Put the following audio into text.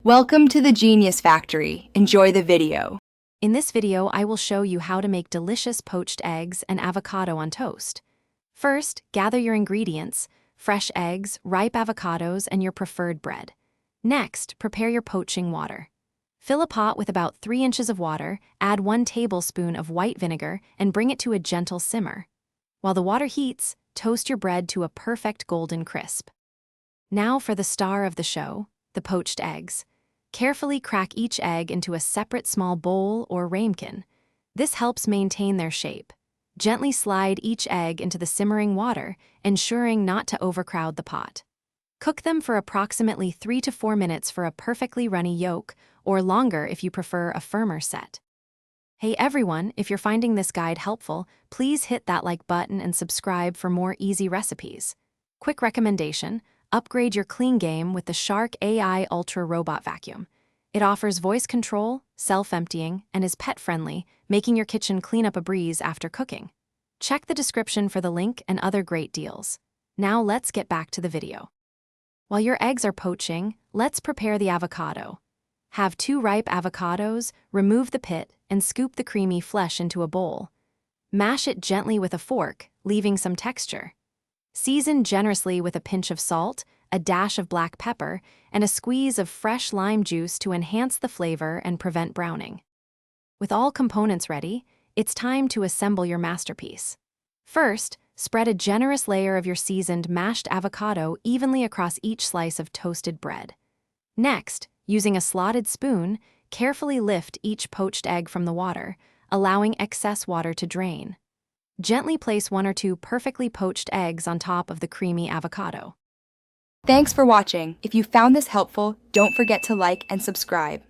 Welcome to the Genius Factory. Enjoy the video. In this video, I will show you how to make delicious poached eggs and avocado on toast. First, gather your ingredients: fresh eggs, ripe avocados, and your preferred bread. Next, prepare your poaching water. Fill a pot with about 3 inches of water, add 1 tablespoon of white vinegar, and bring it to a gentle simmer. While the water heats, toast your bread to a perfect golden crisp. Now for the star of the show, the poached eggs. Carefully crack each egg into a separate small bowl or ramekin. This helps maintain their shape. Gently slide each egg into the simmering water, ensuring not to overcrowd the pot. Cook them for approximately 3 to 4 minutes for a perfectly runny yolk, or longer if you prefer a firmer set. Hey everyone, if you're finding this guide helpful, please hit that like button and subscribe for more easy recipes. Quick recommendation: upgrade your clean game with the Shark AI Ultra Robot Vacuum. It offers voice control, self-emptying, and is pet-friendly, making your kitchen clean up a breeze after cooking. Check the description for the link and other great deals. Now let's get back to the video. While your eggs are poaching, let's prepare the avocado. Have 2 ripe avocados, remove the pit, and scoop the creamy flesh into a bowl. Mash it gently with a fork, leaving some texture. Season generously with a pinch of salt, a dash of black pepper, and a squeeze of fresh lime juice to enhance the flavor and prevent browning. With all components ready, it's time to assemble your masterpiece. First, spread a generous layer of your seasoned mashed avocado evenly across each slice of toasted bread. Next, using a slotted spoon, carefully lift each poached egg from the water, allowing excess water to drain. Gently place 1 or 2 perfectly poached eggs on top of the creamy avocado. Thanks for watching. If you found this helpful, don't forget to like and subscribe.